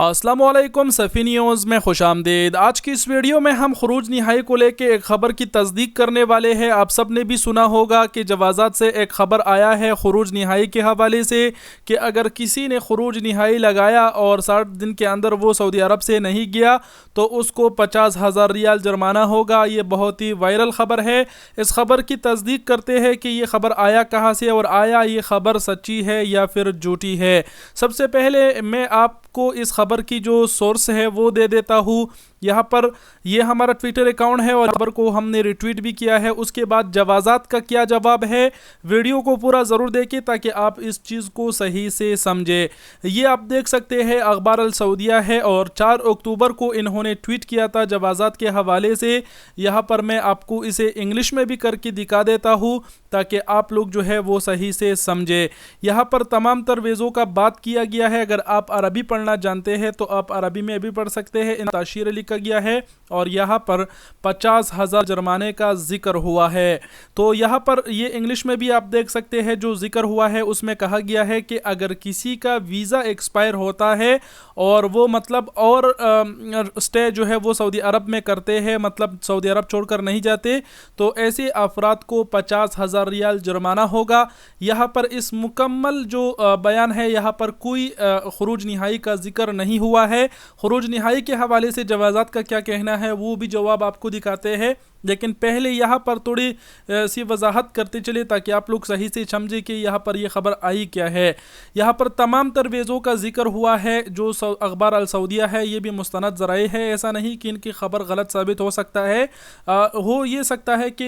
अस्सलामुअलैकुम सफ़ी न्यूज़ में खुशामदीद। आज की इस वीडियो में हम खरूज निहाई को लेके एक ख़बर की तस्दीक करने वाले हैं। आप सब ने भी सुना होगा कि जवाज़ात से एक ख़बर आया है खरूज निहाई के हवाले से कि अगर किसी ने खरूज निहाई लगाया और 60 दिन के अंदर वो सऊदी अरब से नहीं गया तो उसको 50,000 रियाल जुर्माना होगा। ये बहुत ही वायरल ख़बर है। इस ख़बर की तस्दीक करते हैं कि ये ख़बर आया कहाँ से और आया ये ख़बर सच्ची है या फिर झूठी है। सबसे पहले मैं आपको इस ख़बर की जो सोर्स है वो दे देता हूँ। यहाँ पर ये हमारा ट्विटर अकाउंट है और खबर को हमने रिट्वीट भी किया है। उसके बाद जवाज़ात का क्या जवाब है, वीडियो को पूरा ज़रूर देखें ताकि आप इस चीज़ को सही से समझे। ये आप देख सकते हैं अखबार अल सऊदिया है और 4 अक्टूबर को इन्होंने ट्वीट किया था जवाज़ात के हवाले से। यहाँ पर मैं आपको इसे इंग्लिश में भी करके दिखा देता हूँ ताकि आप लोग जो है वो सही से समझे। यहाँ पर तमाम तरवेज़ों का बात किया गया है। अगर आप अरबी पढ़ना जानते हैं तो आप अरबी में भी पढ़ सकते हैं। इन ताशीर लिखा गया है और यहाँ पर 50,000 जुर्माने का जिक्र हुआ है। तो यहाँ पर ये इंग्लिश में भी आप देख सकते हैं जो जिक्र हुआ है उसमें कहा गया है कि अगर किसी का वीज़ा एक्सपायर होता है और वो मतलब और स्टे जो है वो सऊदी अरब में करते हैं, मतलब सऊदी अरब छोड़कर नहीं जाते, तो ऐसे अफराद को 50,000 रियाल जुर्माना होगा। यहाँ पर इस मुकम्मल जो बयान है यहाँ पर कोई खरूज निहाई का जिक्र नहीं हुआ है। खरूज निहाई के हवाले से जवाज़ात का क्या कहना है वो भी जवाब आपको दिखाते हैं, लेकिन पहले यहाँ पर थोड़ी सी वजाहत करते चले ताकि आप लोग सही से समझे कि यहाँ पर ये खबर आई क्या है। यहाँ पर तमाम तरवेज़ों का जिक्र हुआ है। जो अखबार अल सऊदिया है ये भी मुस्तनद ज़राए है, ऐसा नहीं कि इनकी खबर गलत साबित हो सकता है। हो ये सकता है कि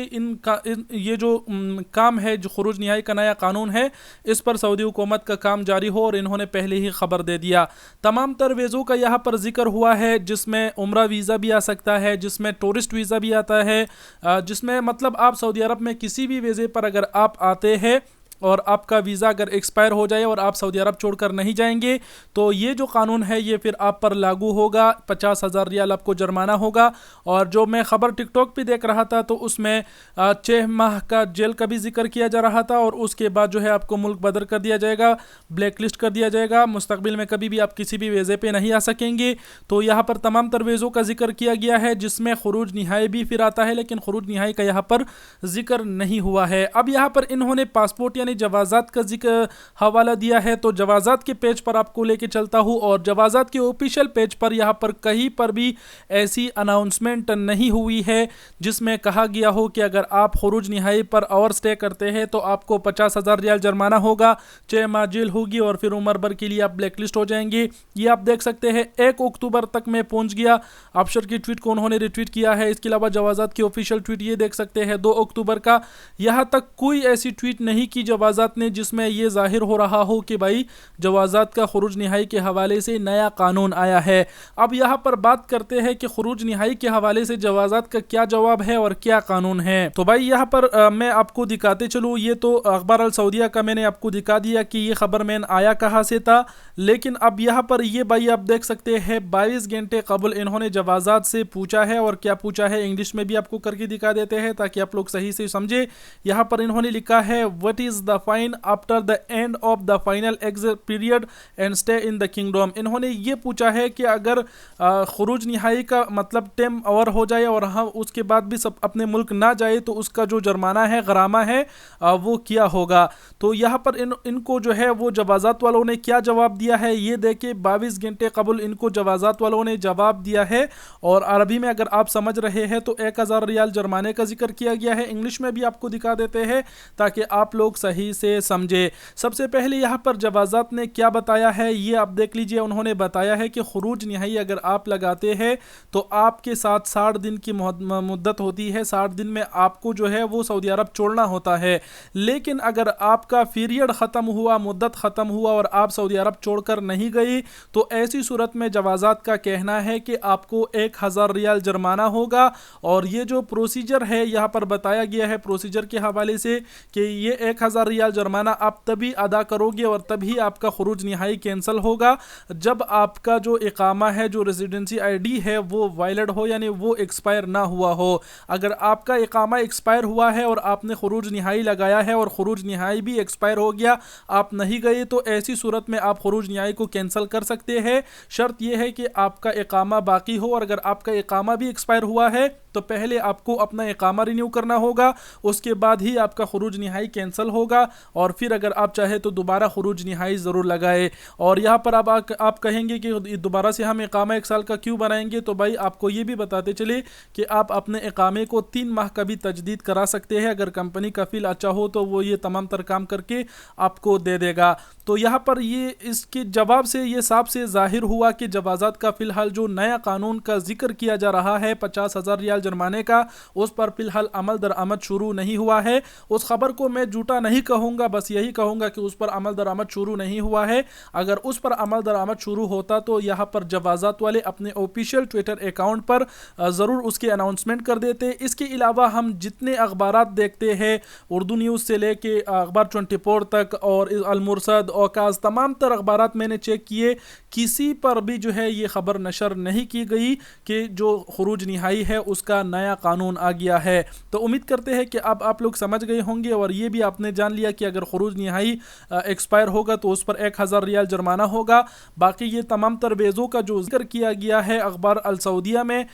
ये जो काम है, जो खरूज निहाई का नया कानून है, इस पर सऊदी हुकूमत का काम जारी हो और इन्होंने पहले ही खबर दे दिया। तमाम तरवेज़ों का यहाँ पर जिक्र हुआ है जिसमें उम्रा वीज़ा भी आ सकता है, जिसमें टूरिस्ट वीज़ा भी आता है, जिसमें मतलब आप सऊदी अरब में किसी भी वीज़े पर अगर आप आते हैं और आपका वीज़ा अगर एक्सपायर हो जाए और आप सऊदी अरब छोड़कर नहीं जाएंगे तो ये जो कानून है ये फिर आप पर लागू होगा। 50,000 रियाल आपको जुर्माना होगा। और जो मैं ख़बर टिकटॉक पे देख रहा था तो उसमें 6 माह का जेल का भी जिक्र किया जा रहा था और उसके बाद जो है आपको मुल्क बदर कर दिया जाएगा, ब्लैक लिस्ट कर दिया जाएगा, मुस्तकबिल में कभी भी आप किसी भी वीज़े पर नहीं आ सकेंगे। तो यहाँ पर तमाम तरवेज़ों का जिक्र किया गया है जिसमें खरूज निहाई भी फिर आता है, लेकिन खरूज निहाई का यहाँ पर जिक्र नहीं हुआ है। अब यहाँ पर इन्होंने पासपोर्ट यानी जवाज़ात का जिक्र हवाला दिया है, तो जवाज़ात के पेज पर आपको लेके चलता हूँ और जवाज़ात के ऑफिशियल पेज पर यहाँ पर कहीं पर भी ऐसी अनाउंसमेंट नहीं हुई है जिसमें कहा गया हो कि अगर आप खरूज निहाई पर और स्टे करते हैं तो आपको 50,000 रियाल जुर्माना होगा, 6 माह जेल होगी और फिर उम्र भर के लिए आप ब्लैक लिस्ट हो जाएंगे। ये आप देख सकते हैं 1 अक्टूबर तक में पहुँच गया। अफसर की ट्वीट को उन्होंने रिट्वीट किया है। इसके अलावा जवाज़ात की ऑफिशियल ट्वीट ये देख सकते हैं 2 अक्टूबर का। यहाँ तक कोई ऐसी ट्वीट नहीं की जवाज़ात ने जिसमें यह जाहिर हो रहा हो कि भाई जवाज़ात का खरूज निहाई के हवाले से नया कानून आया है। अब यहाँ पर बात करते हैं कि खरूज निहाई के हवाले से जवाज़ात का क्या जवाब है और क्या कानून है। तो भाई यहाँ पर मैं आपको दिखाते चलूँ। ये तो अखबार अल सऊदिया का मैंने आपको दिखा दिया कि ये खबर मैन आया कहाँ से था, लेकिन अब यहाँ पर ये भाई आप देख सकते हैं 22 घंटे कबल इन्होंने जवाज़ात से पूछा है और क्या पूछा है इंग्लिश में भी आपको करके दिखा देते हैं ताकि आप लोग सही से समझे। यहाँ पर इन्होंने लिखा है what is the fine after the end of the final exit period and stay in the kingdom. इन्होंने ये पूछा है कि अगर खरूज निहाई का मतलब टेम ओवर हो जाए और हम उसके बाद भी सब अपने मुल्क ना जाए तो उसका जो जुर्माना है, गरामा है, वो क्या होगा। तो यहाँ पर इनको जो है वो जवाज़ात वालों ने क्या जवाब दिया है ये देखे। 22 घंटे कबल इनको जवाज़ात वालों ने जवाब दिया है और अरबी में अगर आप समझ रहे हैं तो 1,000 रियाल जुर्माने का जिक्र किया गया है। इंग्लिश में भी आपको दिखा देते हैं ताकि आप लोग सही से समझे। सबसे पहले यहाँ पर जवाज़ात ने क्या बताया है ये आप देख लीजिए। उन्होंने बताया है कि खरूज निहाई अगर आप लगाते हैं तो आपके साथ 60 दिन की मुद्दत होती है। 60 दिन में आपको जो है वो सऊदी अरब छोड़ना होता है, लेकिन अगर आपका पीरियड ख़त्म हुआ, मुद्दत ख़त्म हुआ और आप सऊदी अरब छोड़कर नहीं गई तो ऐसी सूरत में जवाज़ात का कहना है कि आपको 1,000 रियाल जुर्माना होगा। और ये जो प्रोसीजर है यहाँ पर बताया गया है प्रोसीजर के हवाले से कि ये 1,000 50,000 रियाल जुर्माना आप तभी अदा करोगे और तभी आपका खुरूज निहाई कैंसिल होगा जब आपका जो इकामा है, जो रेजिडेंसी आईडी है, वो वैलिड हो, यानी वो एक्सपायर ना हुआ हो। अगर आपका इकामा एक्सपायर हुआ है और आपने खुरूज निहाई लगाया है और खुरूज निहाई भी एक्सपायर हो गया, आप नहीं गए, तो ऐसी सूरत में आप खुरूज निहाई को कैंसिल कर सकते हैं। शर्त यह है कि आपका इकामा बाकी हो, और अगर आपका इकामा भी एक्सपायर हुआ है तो पहले आपको अपना इकामा रिन्यू करना होगा, उसके बाद ही आपका खुरूज निहाई कैंसिल होगा। और फिर अगर आप चाहे तो दोबारा खुरूज निहाई ज़रूर लगाए। और यहाँ पर अब आप कहेंगे कि दोबारा से हम इकामा 1 साल का क्यों बनाएंगे, तो भाई आपको ये भी बताते चले कि आप अपने इकामे को 3 माह का भी तजदीद करा सकते हैं। अगर कंपनी कफील अच्छा हो तो वो ये तमाम तर काम करके आपको दे देगा। तो यहाँ पर ये इसके जवाब से ये साफ से ज़ाहिर हुआ कि जवाज़ात का फ़िलहाल जो नया कानून का जिक्र किया जा रहा है 50,000 रियाल जुर्माने का, उस पर फ़िलहाल अमल दरामद शुरू नहीं हुआ है। उस खबर को मैं झूठा नहीं कहूँगा, बस यही कहूँगा कि उस पर अमल दरामद शुरू नहीं हुआ है। अगर उस पर अमल दरामद शुरू होता तो यहाँ पर जवाज़ात वाले अपने ऑफिशियल ट्विटर अकाउंट पर ज़रूर उसके अनाउंसमेंट कर देते। इसके अलावा हम जितने अखबारात देखते हैं, उर्दू न्यूज़ से लेके अखबार 24 तक और अल मुरसद, औकाज़, तमाम तर अखबारात मैंने चेक किए, किसी पर भी जो है ये ख़बर नशर नहीं की गई कि जो खुरूज निहाई है उसका नया कानून आ गया है। तो उम्मीद करते हैं कि अब आप लोग समझ गए होंगे और ये भी आपने जान लिया कि अगर खुरूज निहाई एक्सपायर होगा तो उस पर 1,000 रियाल जुर्माना होगा। बाकी ये तमाम तरवेज़ों का जो जिक्र किया गया है अखबार अल सऊदिया में,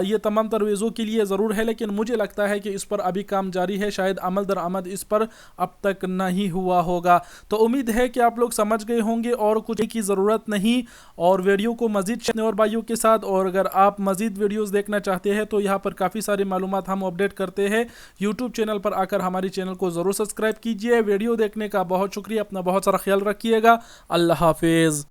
ये तमाम तरवेज़ों के लिए ज़रूर है, लेकिन मुझे लगता है कि इस पर अभी काम जारी है, शायद अमल दरामद इस पर अब तक नहीं हुआ होगा। तो उम्मीद है कि आप लोग समझ गए होंगे और कुछ की ज़रूरत नहीं। और वीडियो को मज़ीद शेयर और भाइयों के साथ, और अगर आप मज़ीद वीडियोस देखना चाहते हैं तो यहाँ पर काफ़ी सारी मालूमात हम अपडेट करते हैं। यूट्यूब चैनल पर आकर हमारी चैनल को ज़रूर सब्सक्राइब कीजिए। वीडियो देखने का बहुत शुक्रिया, अपना बहुत सारा ख्याल रखिएगा। अल्लाह हाफिज़।